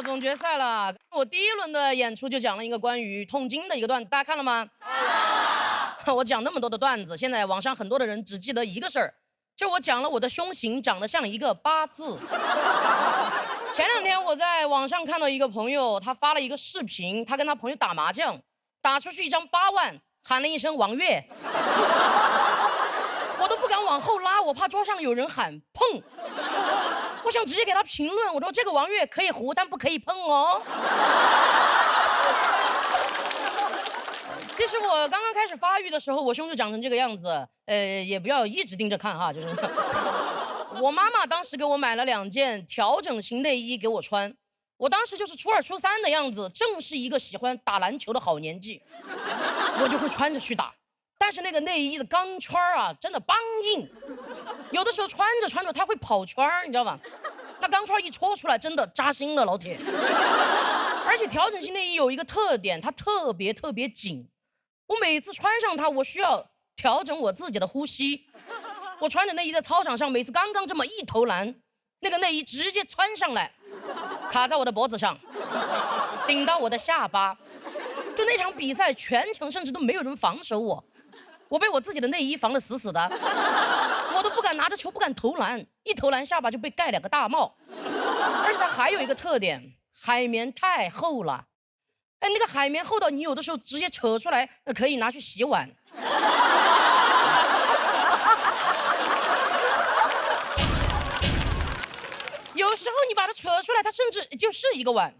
到总决赛了。我第一轮的演出就讲了一个关于痛经的一个段子，大家看了吗？我讲那么多的段子，现在网上很多的人只记得一个事儿，就我讲了我的胸型长得像一个八字。前2天我在网上看到一个朋友，他发了一个视频，他跟他朋友打麻将，打出去一张8万，喊了一声王月，我都不敢往后拉，我怕桌上有人喊碰。我想直接给他评论，我说这个王月可以胡，但不可以碰哦。其实我刚刚开始发育的时候，我胸就长成这个样子，也不要一直盯着看哈，就是。我妈妈当时给我买了2件调整型内衣给我穿，我当时就是初2、初3的样子，正是一个喜欢打篮球的好年纪，我就会穿着去打。但是那个内衣的钢圈啊，真的梆硬，有的时候穿着穿着它会跑圈，你知道吧？那钢圈一戳出来，真的扎心了，老铁。而且调整型内衣有一个特点，它特别紧，我每次穿上它，我需要调整我自己的呼吸。我穿着内衣在操场上，每次刚刚这么一投篮，那个内衣直接穿上来，卡在我的脖子上，顶到我的下巴。就那场比赛全程甚至都没有人防守我，我被我自己的内衣防得死死的，我都不敢拿着球，不敢投篮，一投篮下巴就被盖2个大帽。而且它还有一个特点，海绵太厚了，那个海绵厚到你有的时候直接扯出来，可以拿去洗碗。有时候你把它扯出来，它甚至就是一个碗。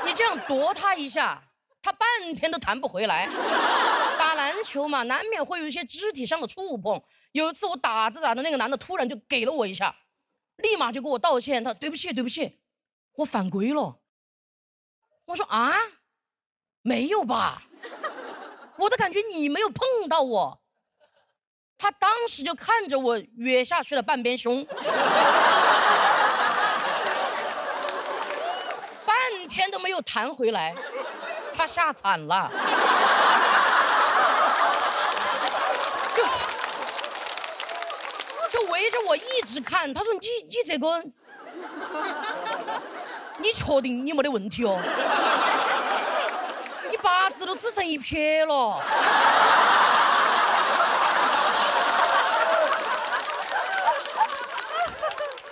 你这样夺它一下，它半天都弹不回来。打篮球嘛，难免会有一些肢体上的触碰。有一次我打着那个男的突然就给了我一下，立马就给我道歉，他对不起，我犯规了。我说啊，没有吧？我的感觉你没有碰到我。他当时就看着我哕下去了半边胸，半天都没有弹回来，他吓惨了。就围着我一直看，他说你这个，你确定你没得问题哦？你八字都只剩1撇了。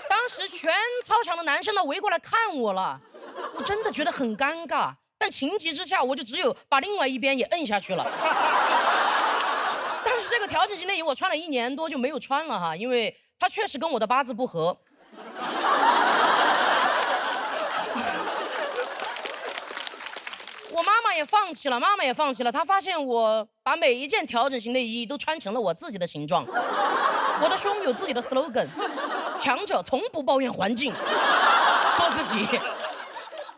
当时全操场的男生都围过来看我了，我真的觉得很尴尬，但情急之下我就只有把另外一边也摁下去了。但是这个调整型内衣我穿了1年多就没有穿了哈，因为它确实跟我的八字不合。我妈妈也放弃了，她发现我把每一件调整型内衣都穿成了我自己的形状。我的胸有自己的 slogan， 强者从不抱怨环境，做自己。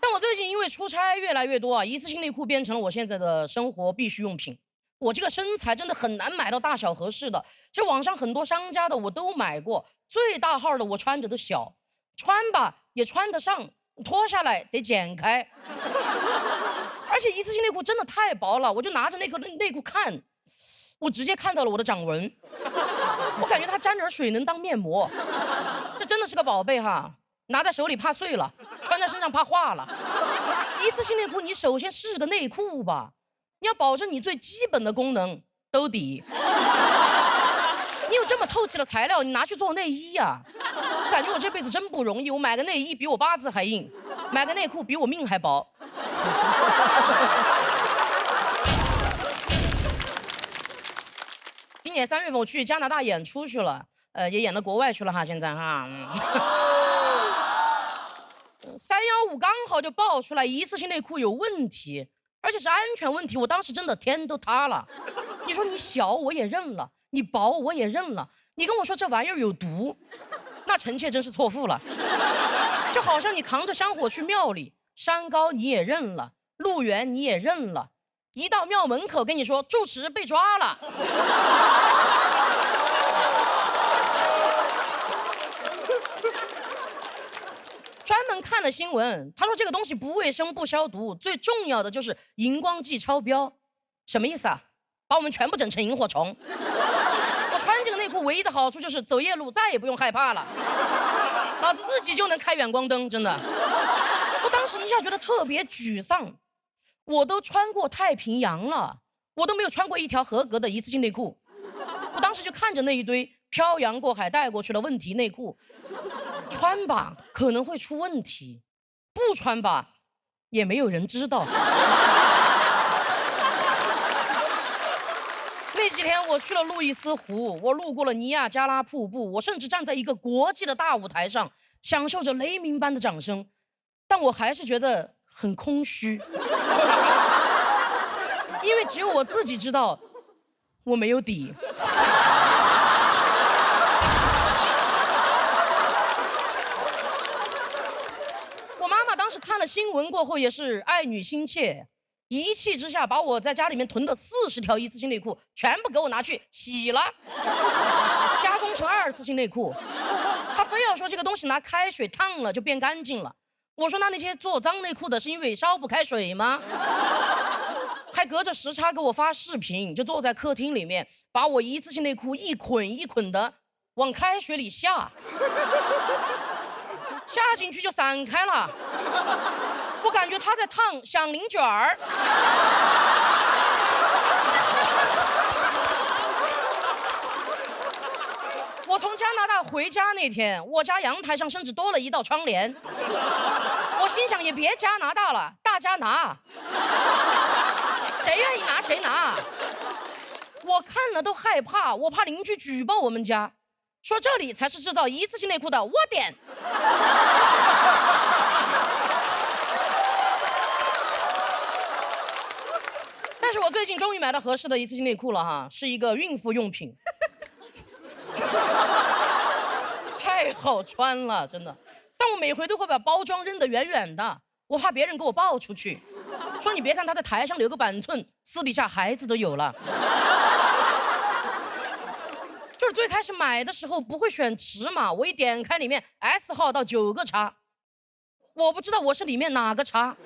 但我最近因为出差越来越多啊，一次性内裤变成了我现在的生活必需用品。我这个身材真的很难买到大小合适的，其实网上很多商家的我都买过，最大号的我穿着都小，穿吧也穿得上，脱下来得剪开。而且一次性内裤真的太薄了，我就拿着那个内裤看，我直接看到了我的掌纹，我感觉它沾点水能当面膜，这真的是个宝贝哈，拿在手里怕碎了，穿在身上怕化了。一次性内裤你首先是个内裤吧，你要保证你最基本的功能兜底。你有这么透气的材料，你拿去做内衣呀？我感觉我这辈子真不容易，我买个内衣比我八字还硬，买个内裤比我命还薄。今年3月份我去加拿大演出去了，也演到国外去了哈，现在哈。315刚好就爆出来一次性内裤有问题，而且是安全问题，我当时真的天都塌了。你说你小我也认了，你薄我也认了，你跟我说这玩意儿有毒，那臣妾真是错付了。就好像你扛着香火去庙里，山高你也认了，路远你也认了，一到庙门口跟你说住持被抓了。专门看了新闻，他说这个东西不卫生不消毒，最重要的就是荧光剂超标。什么意思啊？把我们全部整成萤火虫。我穿这个内裤唯一的好处就是走夜路再也不用害怕了，老子自己就能开远光灯，真的。我当时一下觉得特别沮丧，我都穿过太平洋了，我都没有穿过一条合格的一次性内裤。我当时就看着那一堆漂洋过海带过去的问题内裤，穿吧可能会出问题，不穿吧也没有人知道。那几天我去了路易斯湖，我路过了尼亚加拉瀑布，我甚至站在一个国际的大舞台上，享受着雷鸣般的掌声，但我还是觉得很空虚，因为只有我自己知道我没有底。我妈妈当时看了新闻过后也是爱女心切，一气之下把我在家里面囤的40条一次性内裤全部给我拿去洗了，加工成2次性内裤。她非要说这个东西拿开水烫了就变干净了。我说那些做脏内裤的是因为烧不开水吗？还隔着时差给我发视频，就坐在客厅里面把我一次性内裤一捆一捆的往开水里下，下进去就散开了。我感觉他在烫响铃卷儿。我从加拿大回家那天，我家阳台上甚至多了一道窗帘。我心想也别加拿大了，大家拿，谁愿意拿谁拿。我看了都害怕，我怕邻居举报我们家，说这里才是制造一次性内裤的窝点。但是我最近终于买到合适的一次性内裤了哈，是一个孕妇用品，太好穿了，真的。但我每回都会把包装扔得远远的，我怕别人给我抱出去，说你别看他在台上留个板寸，私底下孩子都有了。就是最开始买的时候不会选尺码，我一点开里面 S 号到9个叉，我不知道我是里面哪个叉。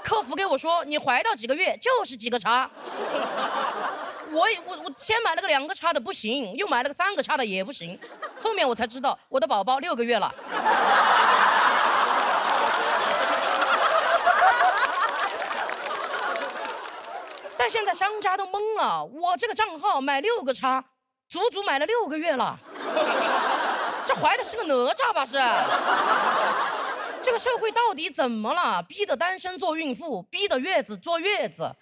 客服给我说你怀到几个月就是几个叉。我先买了个2个叉的不行，又买了个3个叉的也不行，后面我才知道我的宝宝6个月了。但现在商家都懵了，我这个账号买6个叉，足足买了6个月了，这怀的是个哪吒吧是？这个社会到底怎么了？逼得单身做孕妇，逼得月子坐月子。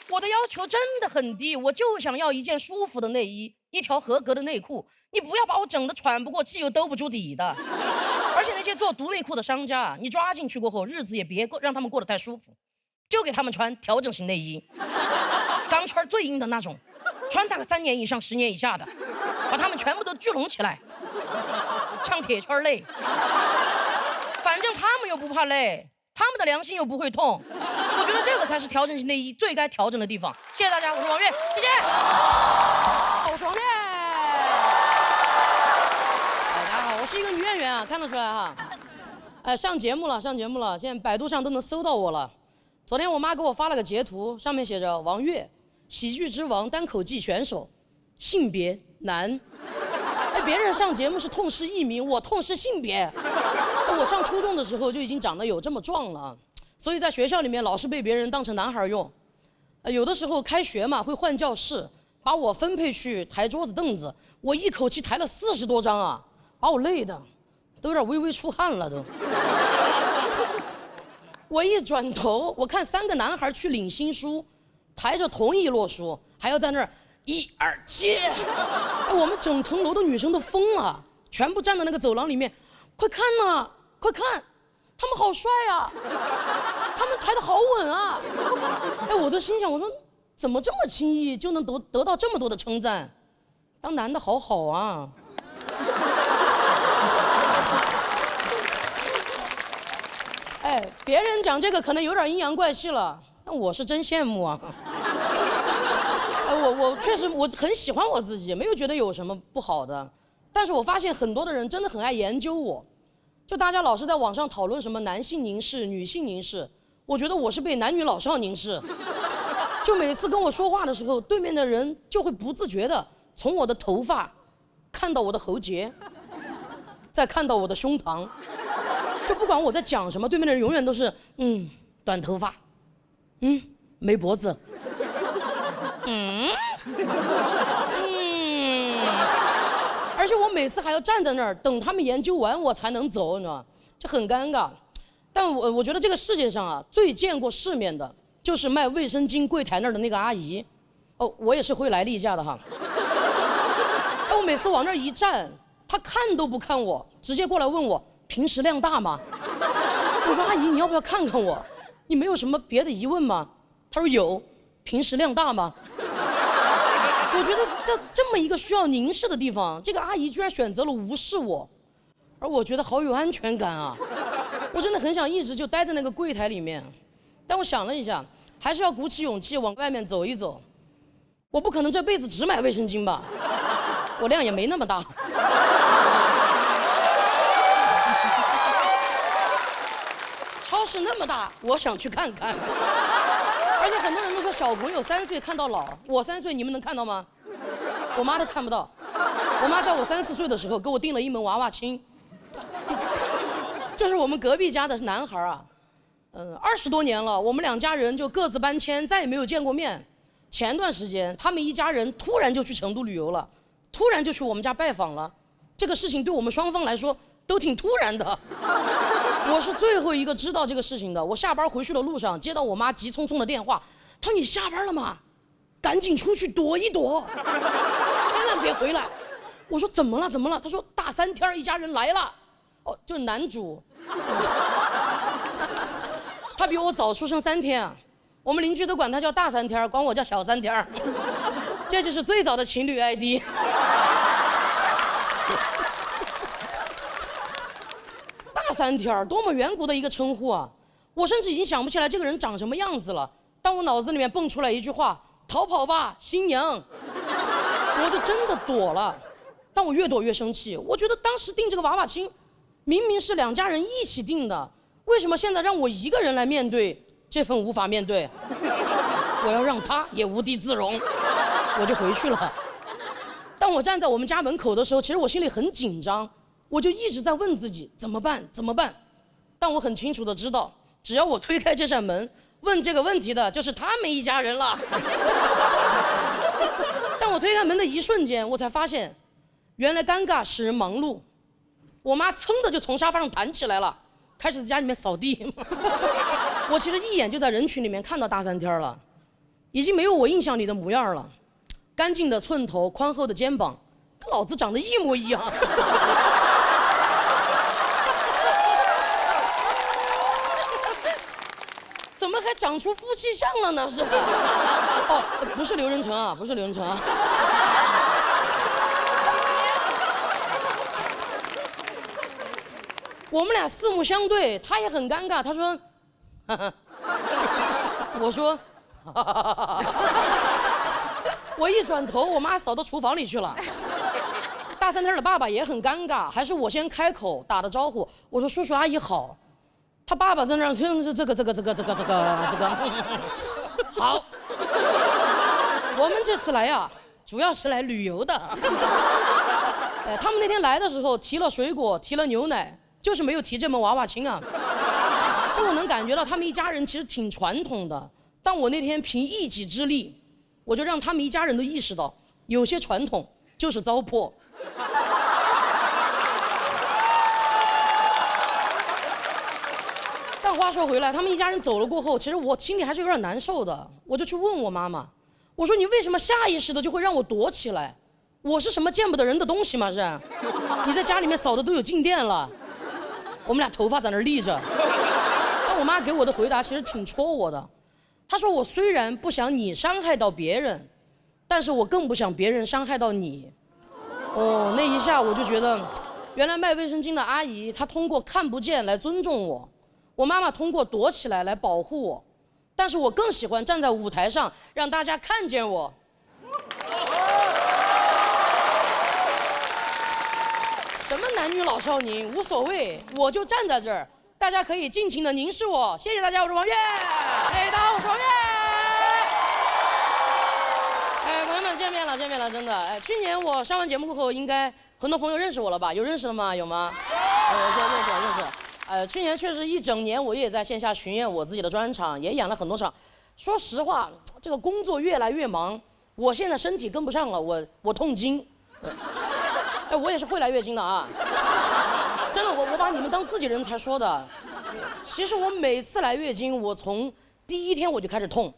我的要求真的很低，我就想要一件舒服的内衣，一条合格的内裤。你不要把我整得喘不过气又兜不住底的。而且那些做毒内裤的商家，你抓进去过后，日子也别让他们过得太舒服，就给他们穿调整型内衣，钢圈最硬的那种，穿大概3年以上10年以下的，把他们全部都聚拢起来，唱铁圈累。反正他们又不怕累，他们的良心又不会痛。我觉得这个才是调整型内衣最该调整的地方。谢谢大家，我是王悦，谢谢。我是王悦。大家好，我是一个女演员啊，看得出来哈。上节目了，现在百度上都能搜到我了。昨天我妈给我发了个截图，上面写着王悦，喜剧之王单口季选手，性别男。别人上节目是痛失艺名，我痛失性别。我上初中的时候就已经长得有这么壮了，所以在学校里面老是被别人当成男孩用。有的时候开学嘛会换教室，把我分配去抬桌子凳子，我一口气抬了40多张啊，把我累的都有点微微出汗了都。我一转头，我看3个男孩去领新书，抬着同一摞书，还要在那儿1、2、7。我们整层楼的女生都疯了，全部站在那个走廊里面，快看呐，快看，他们好帅啊，他们抬得好稳啊。我都心想，我说怎么这么轻易就能得到这么多的称赞？当男的好好啊。别人讲这个可能有点阴阳怪气了，但我是真羡慕啊。我确实我很喜欢我自己，没有觉得有什么不好的。但是我发现很多的人真的很爱研究我，就大家老是在网上讨论什么男性凝视、女性凝视，我觉得我是被男女老少凝视。就每次跟我说话的时候，对面的人就会不自觉的从我的头发看到我的喉结，再看到我的胸膛。就不管我在讲什么，对面的人永远都是短头发，没脖子，而且我每次还要站在那儿等他们研究完我才能走，你知道吗？这很尴尬。但我觉得这个世界上啊，最见过世面的就是卖卫生巾柜台那儿的那个阿姨。哦，我也是会来例假的哈。但我每次往那儿一站，她看都不看我，直接过来问我平时量大吗？我说阿姨，你要不要看看我？你没有什么别的疑问吗？她说有，平时量大吗？我觉得在这么一个需要凝视的地方，这个阿姨居然选择了无视我，而我觉得好有安全感啊！我真的很想一直就待在那个柜台里面，但我想了一下，还是要鼓起勇气往外面走一走。我不可能这辈子只买卫生巾吧，我量也没那么大。超市那么大，我想去看看。而且很多人都说小朋友3岁看到老，我3岁你们能看到吗？我妈都看不到。我妈在我3、4岁的时候给我订了一门娃娃亲，就是我们隔壁家的男孩啊，20多年了，我们2家人就各自搬迁，再也没有见过面。前段时间他们一家人突然就去成都旅游了，突然就去我们家拜访了，这个事情对我们双方来说都挺突然的。我是最后一个知道这个事情的。我下班回去的路上接到我妈急匆匆的电话，她说你下班了吗？赶紧出去躲一躲，千万别回来。我说怎么了？怎么了？她说大3天一家人来了。哦，就是男主，他比我早出生3天啊。我们邻居都管他叫大3天，管我叫小3天。这就是最早的情侣 ID。大3天，多么远古的一个称呼啊！我甚至已经想不起来这个人长什么样子了，但我脑子里面蹦出来一句话：逃跑吧，新娘！我就真的躲了。但我越躲越生气，我觉得当时订这个娃娃亲，明明是2家人一起订的，为什么现在让我一个人来面对这份无法面对？我要让他也无地自容，我就回去了。当我站在我们家门口的时候，其实我心里很紧张，我就一直在问自己怎么办，怎么办？但我很清楚的知道，只要我推开这扇门，问这个问题的就是他们一家人了。但我推开门的一瞬间，我才发现，原来尴尬使人忙碌。我妈噌的就从沙发上弹起来了，开始在家里面扫地。我其实一眼就在人群里面看到大3天了，已经没有我印象里的模样了。干净的寸头，宽厚的肩膀，跟老子长得一模一样。怎么还长出夫妻相了呢？是吧？哦，不是刘仁成啊，不是刘仁成啊。我们俩四目相对，他也很尴尬。他说：“呵呵。”我说：“哈哈哈哈哈。”我一转头，我妈扫到厨房里去了。大3天的爸爸也很尴尬，还是我先开口打的招呼。我说：“叔叔阿姨好。”他爸爸在那儿听这个好。我们这次来呀，主要是来旅游的。他们那天来的时候提了水果，提了牛奶，就是没有提这门娃娃亲啊。这我能感觉到他们一家人其实挺传统的。但我那天凭一己之力，我就让他们一家人都意识到，有些传统就是糟粕。但话说回来，他们一家人走了过后，其实我心里还是有点难受的。我就去问我妈妈，我说你为什么下意识的就会让我躲起来？我是什么见不得人的东西吗？是？你在家里面扫的都有静电了。我们俩头发在那儿立着。但我妈给我的回答其实挺戳我的。她说我虽然不想你伤害到别人，但是我更不想别人伤害到你。哦，那一下我就觉得，原来卖卫生巾的阿姨她通过看不见来尊重我。我妈妈通过躲起来来保护我，但是我更喜欢站在舞台上让大家看见我。什么男女老少宁无所谓，我就站在这儿，大家可以尽情的凝视我。谢谢大家，我是王悦。大家好，我是王悦。朋友们见面了，真的。哎，去年我上完节目过后，应该很多朋友认识我了吧？有认识的吗？有吗？认识。去年确实一整年，我也在线下巡演我自己的专场，也演了很多场。说实话，这个工作越来越忙，我现在身体跟不上了，我痛经。哎，我也是会来月经的啊。真的，我把你们当自己人才说的。其实我每次来月经，我从第一天我就开始痛。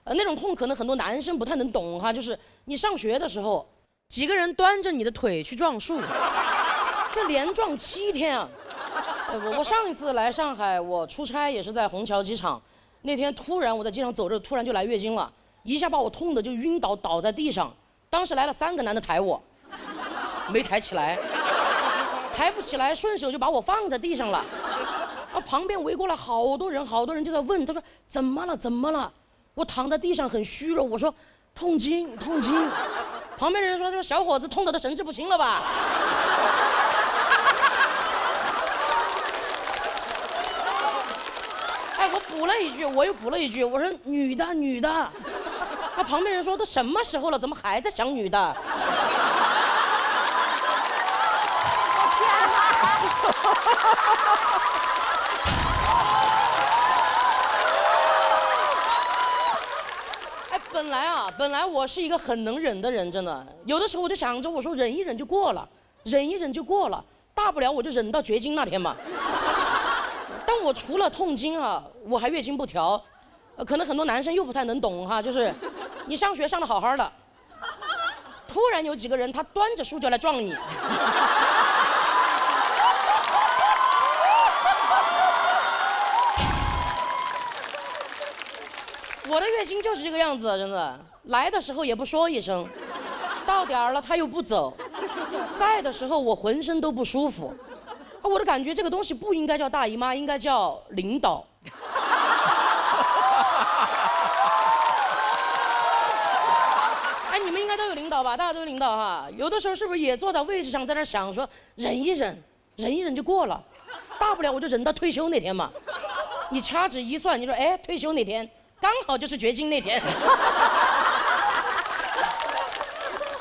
那种痛可能很多男生不太能懂哈，就是你上学的时候，几个人端着你的腿去撞树，就连撞7天啊。我上一次来上海，我出差也是在虹桥机场，那天突然我在机场走着，突然就来月经了，一下把我痛的就晕倒在地上。当时来了3个男的抬我，没抬起来，抬不起来，顺手就把我放在地上了。旁边围过来好多人就在问，他说怎么了？我躺在地上很虚弱，我说痛经。旁边人说小伙子痛得都神志不清了吧？哎，我又补了一句，我说女的。旁边人说都什么时候了，怎么还在想女的？本来我是一个很能忍的人，真的。有的时候我就想着，我说忍一忍就过了，大不了我就忍到绝经那天嘛。但我除了痛经啊，我还月经不调。可能很多男生又不太能懂哈，就是你上学上得好好的，突然有几个人他端着书就来撞你。我的月经就是这个样子，真的。来的时候也不说一声，到点儿了他又不走，在的时候我浑身都不舒服。我的感觉这个东西不应该叫大姨妈，应该叫领导。哎，你们应该都有领导吧？大家都有领导哈。有的时候是不是也坐在位置上在那想说忍一忍就过了，大不了我就忍到退休那天嘛。你掐指一算，你说哎，退休那天刚好就是绝经那天。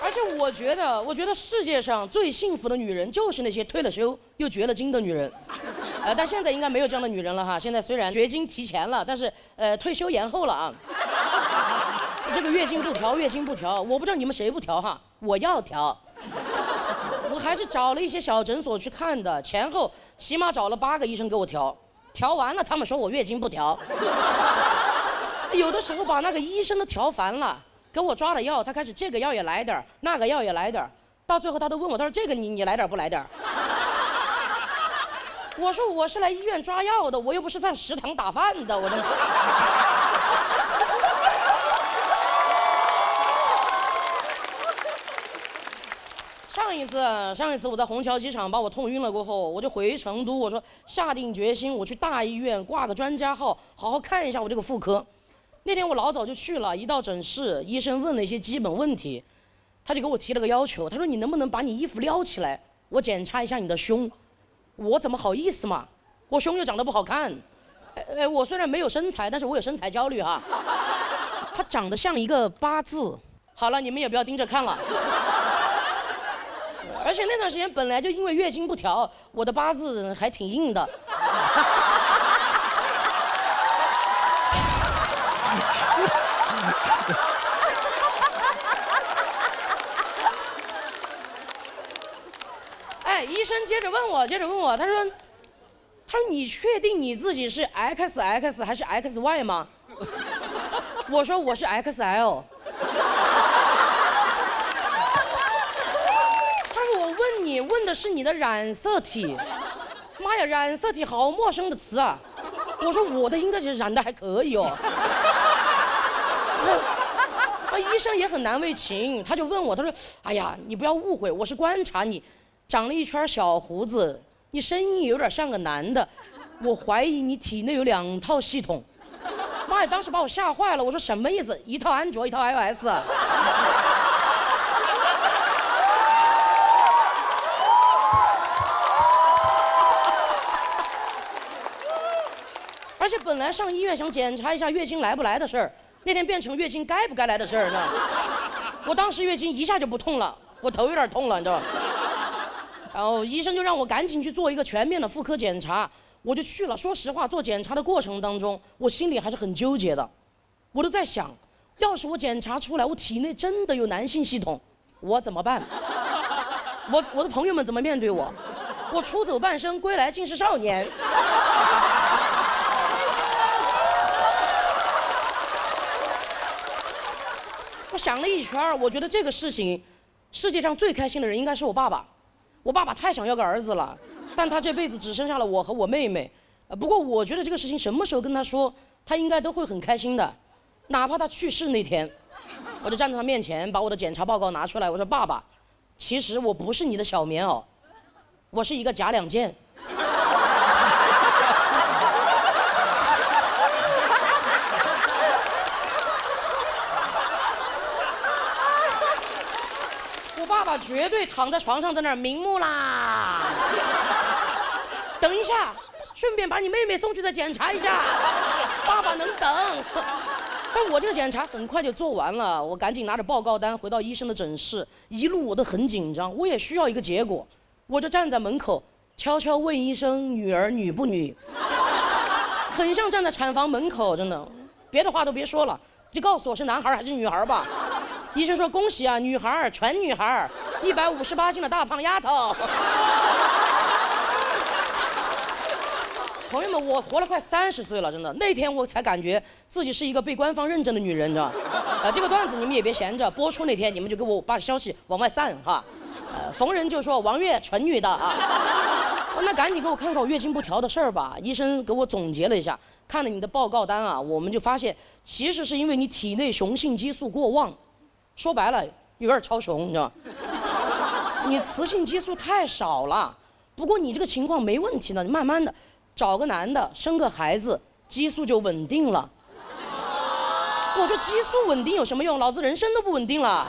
而且我觉得世界上最幸福的女人就是那些退了休又绝了经的女人。但现在应该没有这样的女人了哈。现在虽然绝经提前了，但是退休延后了啊。这个月经不调，我不知道你们谁不调哈，我要调。我还是找了一些小诊所去看的，前后起码找了8个医生给我调，调完了他们说我月经不调。有的时候把那个医生都调烦了。给我抓了药，他开始这个药也来点儿，那个药也来点儿，到最后他都问我，他说这个你来点儿不来点儿？我说我是来医院抓药的，我又不是上食堂打饭的，我这。上一次我在虹桥机场把我痛晕了过后，我就回成都，我说下定决心我去大医院挂个专家号，好好看一下我这个妇科。那天我老早就去了，一到诊室，医生问了一些基本问题，他就给我提了个要求，他说你能不能把你衣服撩起来，我检查一下你的胸。我怎么好意思嘛，我胸又长得不好看。我虽然没有身材，但是我有身材焦虑哈。他长得像一个8字。好了，你们也不要盯着看了。而且那段时间本来就因为月经不调，我的8字还挺硬的。哎，医生接着问我，他说你确定你自己是 XX 还是 XY 吗？我说我是 XL。他说我问你，问的是你的染色体。妈呀，染色体好陌生的词啊！我说我的应该是染的还可以哦。医生也很难为情，他就问我，他说：“哎呀，你不要误会，我是观察你，长了一圈小胡子，你声音有点像个男的，我怀疑你体内有2套系统。”妈呀，当时把我吓坏了，我说什么意思？一套安卓，一套 iOS。而且本来上医院想检查一下月经来不来的事儿，那天变成月经该不该来的事儿呢。我当时月经一下就不痛了，我头有点痛了，你知道吧？然后医生就让我赶紧去做一个全面的妇科检查，我就去了。说实话，做检查的过程当中，我心里还是很纠结的。我都在想，要是我检查出来我体内真的有男性系统，我怎么办？我的朋友们怎么面对我？我出走半生，归来竟是少年。我想了一圈，我觉得这个事情，世界上最开心的人应该是我爸爸。我爸爸太想要个儿子了，但他这辈子只剩下了我和我妹妹。不过我觉得这个事情什么时候跟他说，他应该都会很开心的，哪怕他去世那天。我就站在他面前，把我的检查报告拿出来，我说：“爸爸，其实我不是你的小棉袄，我是一个假两件。”我爸爸绝对躺在床上在那儿明目啦。等一下，顺便把你妹妹送去再检查一下。爸爸能等。但我这个检查很快就做完了，我赶紧拿着报告单回到医生的诊室，一路我都很紧张，我也需要一个结果，我就站在门口悄悄问医生：“女儿女不女？”很像站在产房门口，真的，别的话都别说了，就告诉我是男孩还是女孩吧。医生说：“恭喜啊，女孩，全女孩，158斤的大胖丫头。”朋友们，我活了快30岁了，真的。那天我才感觉自己是一个被官方认证的女人，你知道吗？这个段子你们也别闲着，播出那天你们就给我把消息往外散哈。逢人就说王月纯女的啊。那赶紧给我看看我月经不调的事儿吧。医生给我总结了一下，看了你的报告单啊，我们就发现其实是因为你体内雄性激素过旺，说白了有点超雄，你知道吗？你雌性激素太少了。不过你这个情况没问题的，你慢慢的。找个男的，生个孩子，激素就稳定了。我说激素稳定有什么用？老子人生都不稳定了。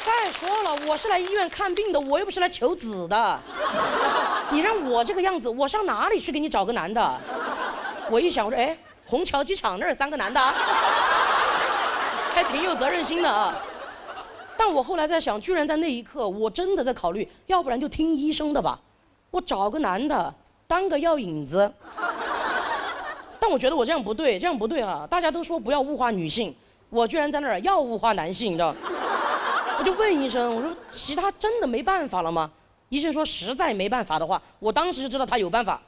再说了，我是来医院看病的，我又不是来求子的。你让我这个样子，我上哪里去给你找个男的？我一想，我说，哎，虹桥机场那儿3个男的。还挺有责任心的啊！但我后来在想，居然在那一刻，我真的在考虑，要不然就听医生的吧，我找个男的当个药引子。但我觉得我这样不对，这样不对啊！大家都说不要物化女性，我居然在那儿要物化男性，你知道？我就问医生，我说其他真的没办法了吗？医生说实在没办法的话，我当时就知道他有办法。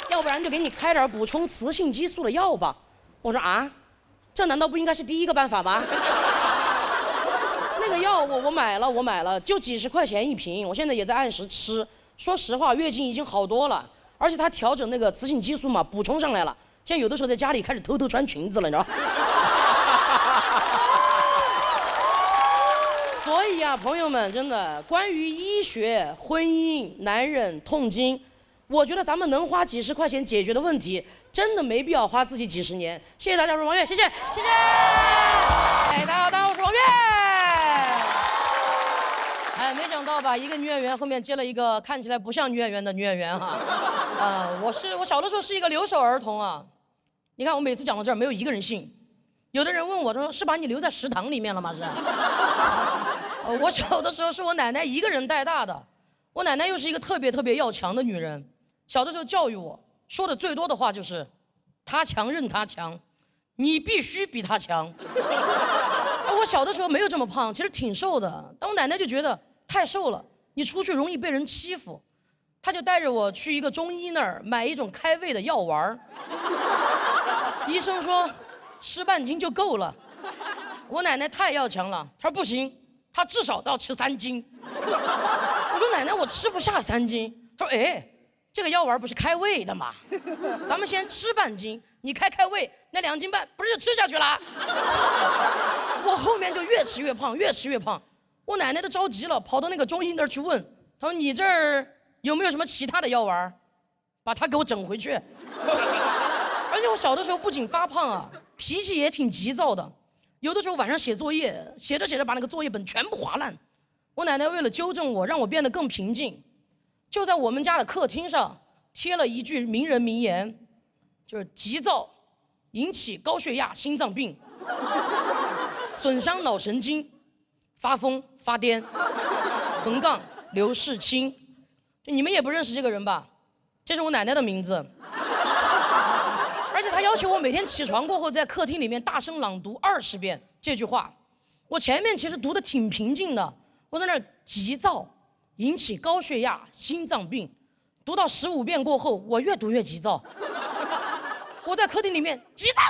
要不然就给你开点补充雌性激素的药吧。我说啊，这难道不应该是第一个办法吗？那个药我买了，就几十块钱一瓶，我现在也在按时吃。说实话，月经已经好多了，而且它调整那个雌性激素嘛，补充上来了。现在有的时候在家里开始偷偷穿裙子了，你知道？所以啊，朋友们，真的，关于医学、婚姻、男人、痛经。我觉得咱们能花几十块钱解决的问题，真的没必要花自己几十年。谢谢大家，我是王悦，谢谢，谢谢。哎，大家好，我是王悦。哎，没想到吧，一个女演员后面接了一个看起来不像女演员的女演员哈。我小的时候是一个留守儿童啊。你看我每次讲到这儿，没有一个人信。有的人问我，他说是把你留在食堂里面了吗？是。我小的时候是我奶奶一个人带大的，我奶奶又是一个特别要强的女人。小的时候教育我说的最多的话就是他强任他强，你必须比他强。我小的时候没有这么胖，其实挺瘦的，但我奶奶就觉得太瘦了，你出去容易被人欺负，她就带着我去一个中医那儿买一种开胃的药丸。医生说吃半斤就够了，我奶奶太要强了，她说不行，她至少都要吃3斤。我说奶奶，我吃不下3斤。她说哎，这个药丸不是开胃的吗？咱们先吃半斤，你开胃，那2斤半不是就吃下去了？我后面就越吃越胖，越吃越胖。我奶奶都着急了，跑到那个中医那儿去问，她说你这儿有没有什么其他的药丸，把它给我整回去。而且我小的时候不仅发胖啊，脾气也挺急躁的，有的时候晚上写作业，写着把那个作业本全部划烂。我奶奶为了纠正我，让我变得更平静，就在我们家的客厅上贴了一句名人名言，就是急躁引起高血压、心脏病，损伤脑神经，发疯发癫，横杠刘世清。就你们也不认识这个人吧？这是我奶奶的名字。而且她要求我每天起床过后在客厅里面大声朗读20遍这句话。我前面其实读的挺平静的，我在那儿急躁引起高血压、心脏病，读到15遍过后，我越读越急躁。我在客厅里面急躁，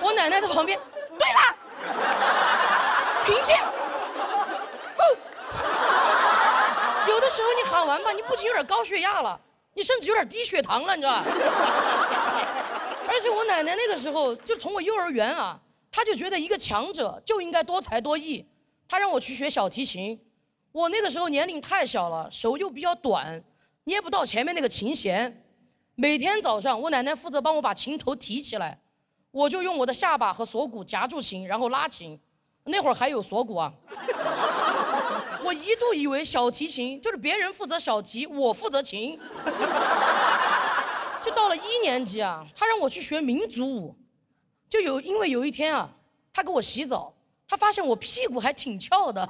我奶奶在旁边，对了，平静。有的时候你喊完吧，你不仅有点高血压了，你甚至有点低血糖了，你知道吧？而且我奶奶那个时候就从我幼儿园啊，她就觉得一个强者就应该多才多艺，她让我去学小提琴。我那个时候年龄太小了，手又比较短，捏不到前面那个琴弦。每天早上，我奶奶负责帮我把琴头提起来，我就用我的下巴和锁骨夹住琴，然后拉琴。那会儿还有锁骨啊。我一度以为小提琴就是别人负责小提，我负责琴。就到了1年级啊，他让我去学民族舞，因为有一天啊，他给我洗澡，他发现我屁股还挺翘的，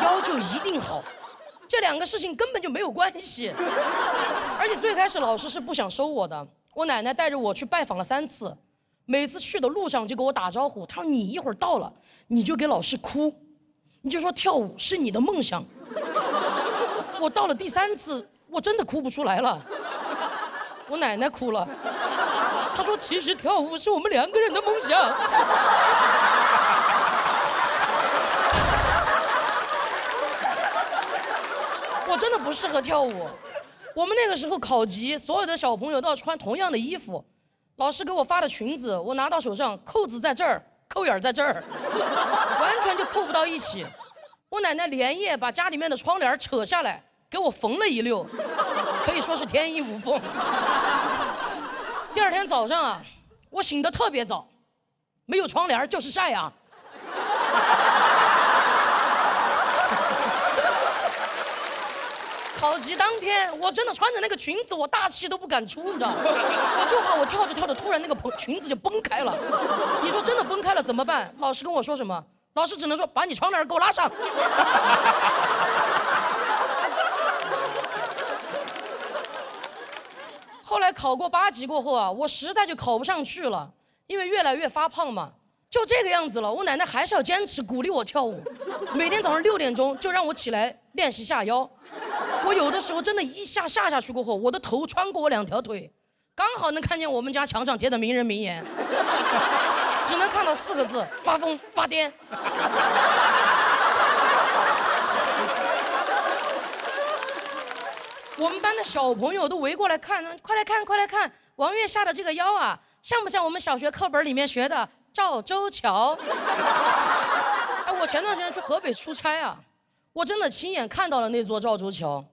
腰就一定好。这2个事情根本就没有关系，而且最开始老师是不想收我的，我奶奶带着我去拜访了3次，每次去的路上就给我打招呼，她说你一会儿到了，你就给老师哭，你就说跳舞是你的梦想。我到了第3次，我真的哭不出来了，我奶奶哭了，她说其实跳舞是我们2个人的梦想。我真的不适合跳舞。我们那个时候考级，所有的小朋友都要穿同样的衣服。老师给我发的裙子，我拿到手上，扣子在这儿，扣眼在这儿，完全就扣不到一起。我奶奶连夜把家里面的窗帘扯下来，给我缝了一溜，可以说是天衣无缝。第2天早上啊，我醒得特别早，没有窗帘就是晒啊。考级当天，我真的穿着那个裙子，我大气都不敢出，你知道吗？我就怕我跳着跳着，突然那个裙子就崩开了。你说真的崩开了怎么办？老师跟我说什么？老师只能说把你窗帘给我拉上。后来考过8级过后啊，我实在就考不上去了，因为越来越发胖嘛，就这个样子了。我奶奶还是要坚持鼓励我跳舞，每天早上6点钟就让我起来练习下腰。我有的时候真的一下下去过后，我的头穿过我2条腿，刚好能看见我们家墙上贴的名人名言，只能看到4个字：发疯发癫。我们班的小朋友都围过来看，快来看，快来看，王月下的这个腰啊，像不像我们小学课本里面学的赵州桥？哎，我前段时间去河北出差啊，我真的亲眼看到了那座赵州桥，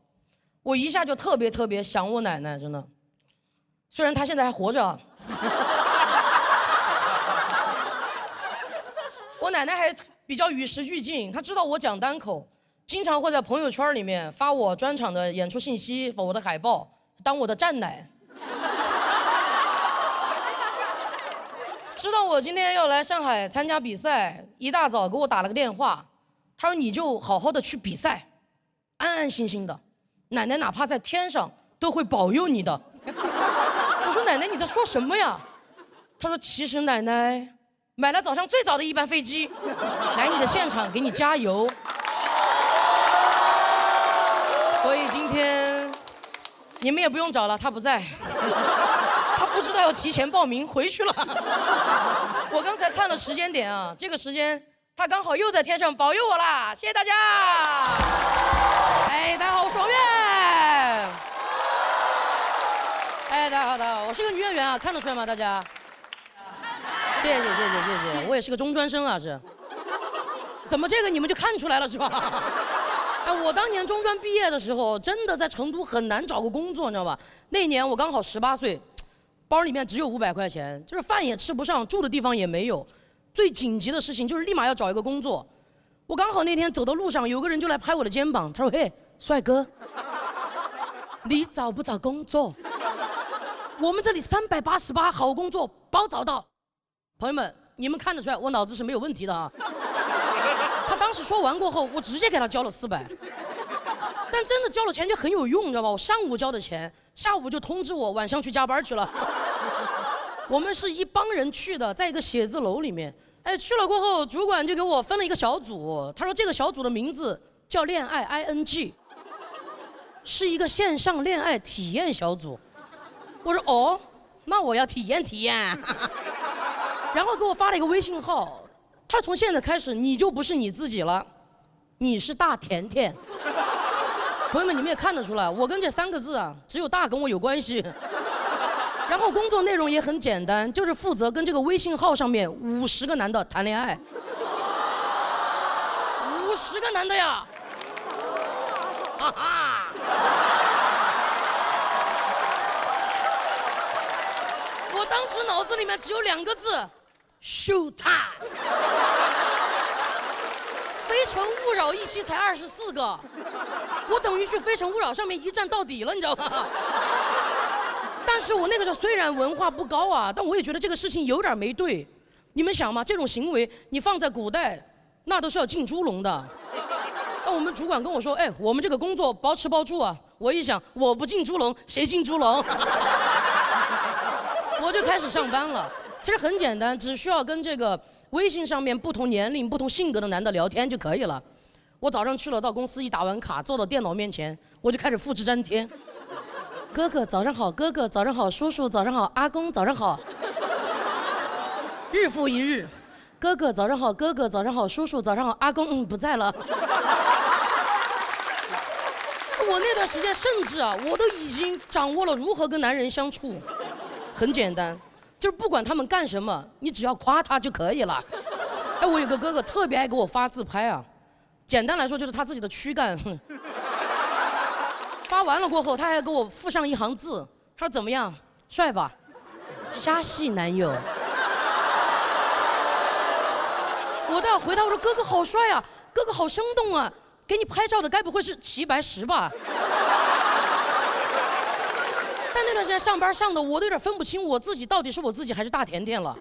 我一下就特别想我奶奶，真的。虽然她现在还活着。我奶奶还比较与时俱进，她知道我讲单口，经常会在朋友圈里面发我专场的演出信息，我的海报，当我的站奶。知道我今天要来上海参加比赛，一大早给我打了个电话，他说你就好好的去比赛，安安心心的，奶奶哪怕在天上都会保佑你的。我说奶奶你在说什么呀？他说其实奶奶买了早上最早的一班飞机，来你的现场给你加油。所以今天你们也不用找了，他不在，他不知道要提前报名回去了。我刚才看了时间点啊，这个时间他刚好又在天上保佑我啦，谢谢大家。哎，大家好，我是王悦。哎，大家好，我是个女演员啊，看得出来吗？大家？谢谢，我也是个中专生啊，是。怎么这个你们就看出来了是吧？哎，我当年中专毕业的时候，真的在成都很难找个工作，你知道吧？那年我刚好18岁，包里面只有500块钱，就是饭也吃不上，住的地方也没有。最紧急的事情就是立马要找一个工作。我刚好那天走到路上，有个人就来拍我的肩膀，他说：“嘿，帅哥，你找不找工作？我们这里388好工作包找到。”朋友们，你们看得出来我脑子是没有问题的啊。他当时说完过后，我直接给他交了400，但真的交了钱就很有用，你知道吧？我上午交的钱，下午就通知我晚上去加班去了。我们是一帮人去的，在一个写字楼里面。哎，去了过后，主管就给我分了一个小组，他说这个小组的名字叫恋爱 ING， 是一个线上恋爱体验小组。我说哦，那我要体验体验。然后给我发了一个微信号，他说从现在开始你就不是你自己了，你是大甜甜。朋友们，你们也看得出来，我跟这3个字啊，只有大跟我有关系。然后工作内容也很简单，就是负责跟这个微信号上面50个男的谈恋爱。50个男的呀！哈哈！我当时脑子里面只有2个字 ：show time。非诚勿扰一期才24个，我等于去非诚勿扰上面一站到底了，你知道吗？但是我那个时候虽然文化不高啊，但我也觉得这个事情有点没对。你们想嘛，这种行为你放在古代，那都是要进猪笼的。那我们主管跟我说，哎，我们这个工作包吃包住啊。我一想，我不进猪笼，谁进猪笼？我就开始上班了。其实很简单，只需要跟这个微信上面不同年龄、不同性格的男的聊天就可以了。我早上去了，到公司一打完卡，坐到电脑面前，我就开始复制粘贴。哥哥早上好，哥哥早上好，叔叔早上好，阿公早上好。日复一日，哥哥早上好，哥哥早上好，叔叔早上好，阿公不在了。我那段时间甚至啊，我都已经掌握了如何跟男人相处。很简单，就是不管他们干什么，你只要夸他就可以了。哎，我有个哥哥特别爱给我发自拍啊，简单来说就是他自己的躯干。发完了过后，他还给我附上一行字，他说怎么样，帅吧？瞎系男友。我都要回他，我说哥哥好帅啊，哥哥好生动啊，给你拍照的该不会是齐白石吧？但那段时间上班上的，我都有点分不清我自己到底是我自己还是大甜甜了。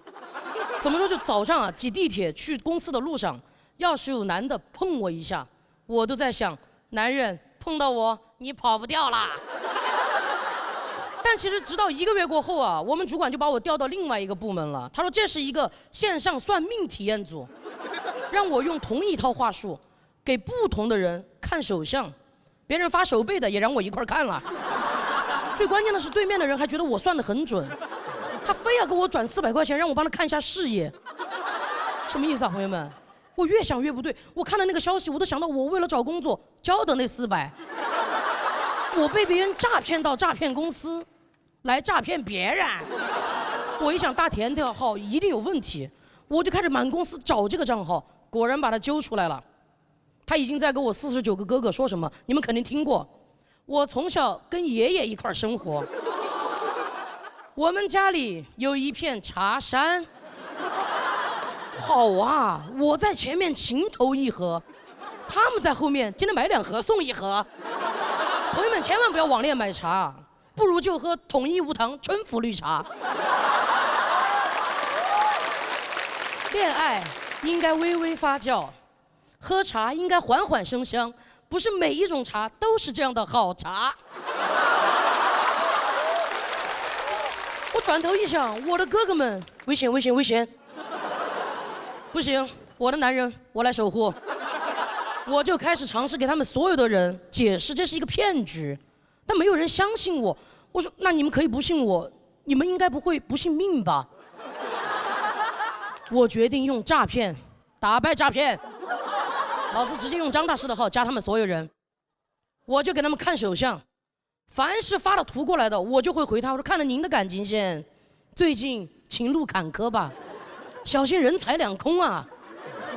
怎么说？就早上啊，挤地铁去公司的路上，要是有男的碰我一下，我都在想，男人碰到我，你跑不掉啦。但其实直到1个月过后啊，我们主管就把我调到另外一个部门了。他说这是一个线上算命体验组，让我用同一套话术给不同的人看手相，别人发手背的也让我一块看了。最关键的是，对面的人还觉得我算得很准，他非要给我转400块钱，让我帮他看一下事业。什么意思啊，朋友们？我越想越不对，我看了那个消息，我都想到我为了找工作交的那400，我被别人诈骗到诈骗公司，来诈骗别人。我一想大甜甜号一定有问题，我就开始满公司找这个账号，果然把他揪出来了。他已经在跟我49个哥哥说什么，你们肯定听过。我从小跟爷爷一块生活，我们家里有一片茶山。好啊，我在前面情投意合，他们在后面今天买2盒送1盒。朋友们千万不要网恋买茶，不如就喝统一无糖春福绿茶。恋爱应该微微发酵，喝茶应该缓缓生香，不是每一种茶都是这样的好茶。我转头一想，我的哥哥们，危险危险危险！不行，我的男人我来守护。我就开始尝试给他们所有的人解释这是一个骗局，但没有人相信我。我说那你们可以不信我，你们应该不会不信命吧？我决定用诈骗打败诈骗，老子直接用张大师的号加他们所有人，我就给他们看手相，凡是发了图过来的，我就会回他，我说看了您的感情线，最近情路坎坷吧，小心人财两空啊，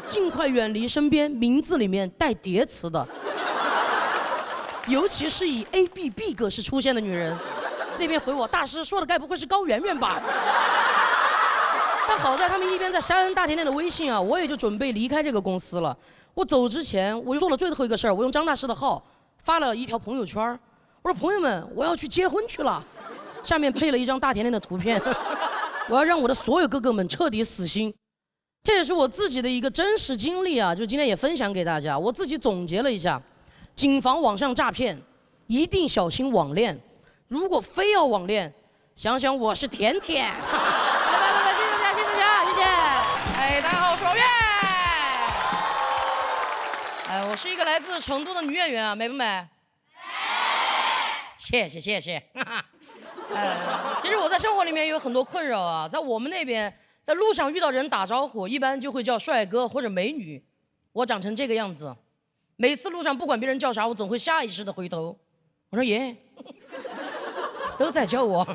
尽快远离身边名字里面带叠词的，尤其是以 ABB 格式出现的女人。那边回我，大师说的该不会是高圆圆吧？但好在他们一边在删大甜甜的微信啊，我也就准备离开这个公司了。我走之前，我就做了最后一个事儿，我用张大师的号发了一条朋友圈，我说朋友们，我要去结婚去了，下面配了一张大甜甜的图片，我要让我的所有哥哥们彻底死心。这也是我自己的一个真实经历啊，就今天也分享给大家。我自己总结了一下，谨防网上诈骗，一定小心网恋。如果非要网恋，想想我是甜甜。来，谢谢大家，谢谢大家，谢谢。哎，大家好，我是老岳。哎，我是一个来自成都的女演员啊，美不美？谢谢谢谢。其实我在生活里面有很多困扰啊，在我们那边。在路上遇到人打招呼，一般就会叫帅哥或者美女。我长成这个样子，每次路上不管别人叫啥，我总会下意识的回头。我说爷，都在叫我。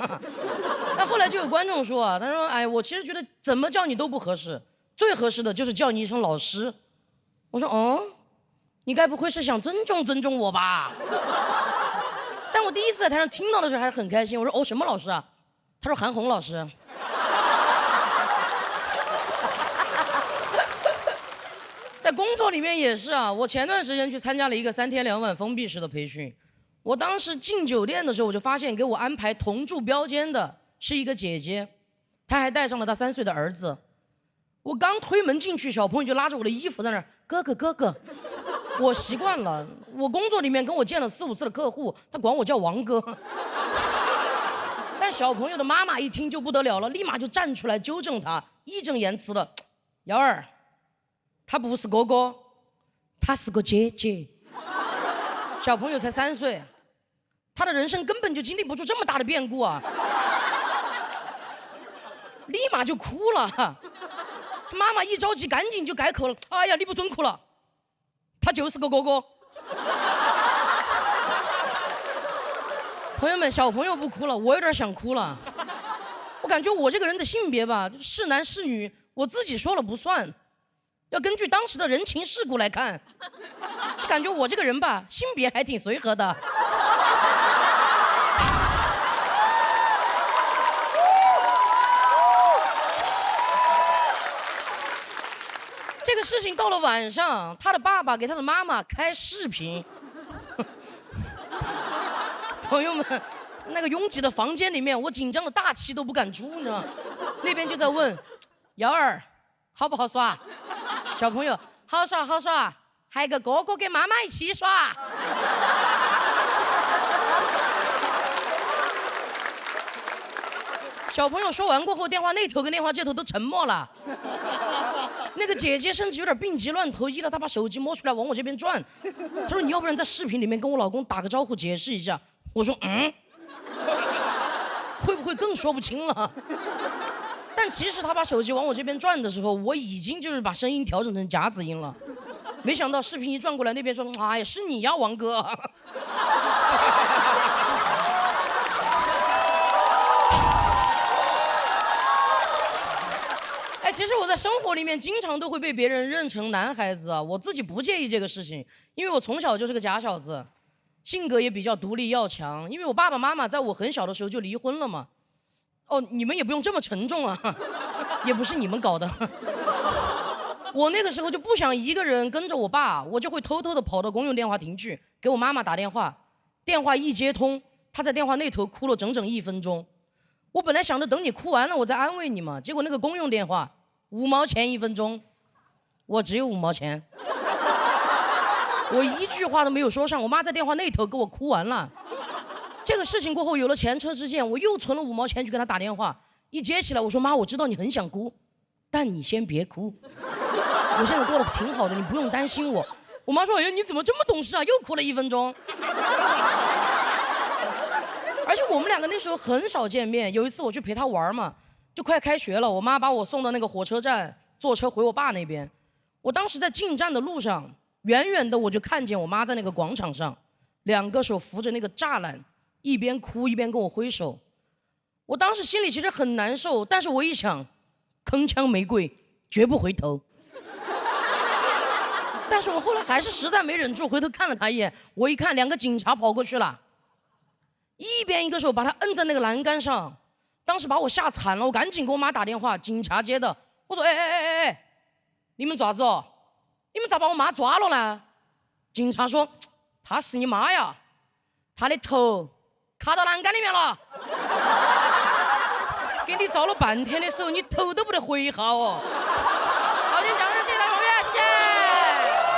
那后来就有观众说啊，他说，哎，我其实觉得怎么叫你都不合适，最合适的就是叫你一声老师。我说，哦，你该不会是想尊重我吧？但我第一次在台上听到的时候还是很开心。我说，哦，什么老师啊？他说韩红老师。在工作里面也是啊，我前段时间去参加了一个3天2晚封闭式的培训。我当时进酒店的时候，我就发现给我安排同住标间的是一个姐姐，她还带上了她3岁的儿子。我刚推门进去，小朋友就拉着我的衣服在那儿，哥哥哥哥。我习惯了，我工作里面跟我见了4、5次的客户，他管我叫王哥。但小朋友的妈妈一听就不得了了，立马就站出来纠正他，义正言辞的，瑶儿。他不是哥哥，他是个姐姐。小朋友才3岁，他的人生根本就经历不住这么大的变故啊！立马就哭了。妈妈一着急，赶紧就改口了：“哎呀，你不准哭了，他就是个哥哥。”朋友们，小朋友不哭了，我有点想哭了。我感觉我这个人的性别吧，是男是女，我自己说了不算。要根据当时的人情世故来看，就感觉我这个人吧，性别还挺随和的。这个事情到了晚上，他的爸爸给他的妈妈开视频。朋友们，那个拥挤的房间里面，我紧张的大气都不敢出，你知道吗？那边就在问，瑶儿，好不好耍？小朋友，好耍好耍，还有个哥哥跟妈妈一起耍。小朋友说完过后，电话那头跟电话这头都沉默了。那个姐姐甚至有点病急乱投医了，她把手机摸出来往我这边转。她说：“你要不然在视频里面跟我老公打个招呼解释一下。”我说：“会不会更说不清了？”但其实他把手机往我这边转的时候，我已经就是把声音调整成夹子音了。没想到视频一转过来，那边说：“哎呀，是你呀，王哥。”哎，其实我在生活里面经常都会被别人认成男孩子啊，我自己不介意这个事情，因为我从小就是个假小子，性格也比较独立要强。因为我爸爸妈妈在我很小的时候就离婚了嘛。哦，你们也不用这么沉重啊，也不是你们搞的。我那个时候就不想一个人跟着我爸，我就会偷偷的跑到公用电话亭去给我妈妈打电话。电话一接通，她在电话那头哭了整整1分钟。我本来想着等你哭完了我再安慰你嘛，结果那个公用电话5毛钱1分钟，我只有5毛钱。我一句话都没有说上，我妈在电话那头给我哭完了。这个事情过后有了前车之鉴，我又存了5毛钱去给他打电话。一接起来，我说：“妈，我知道你很想哭，但你先别哭，我现在过得挺好的，你不用担心我。”我妈说：“哎呀，你怎么这么懂事啊？又哭了1分钟。”而且我们两个那时候很少见面。有一次我去陪他玩嘛，就快开学了，我妈把我送到那个火车站，坐车回我爸那边。我当时在进站的路上，远远的我就看见我妈在那个广场上，2个手扶着那个栅栏，一边哭一边跟我挥手。我当时心里其实很难受，但是我一想，铿锵玫瑰绝不回头。但是我后来还是实在没忍住，回头看了他一眼。我一看，2个警察跑过去了，一边一个手把他摁在那个栏杆上，当时把我吓惨了，我赶紧给我妈打电话，警察接的。我说哎，你们爪子哦？你们咋把我妈抓了呢？警察说她是你妈呀，她的头卡到栏杆里面了。给你照了半天的时候，你头都不得回一下哦。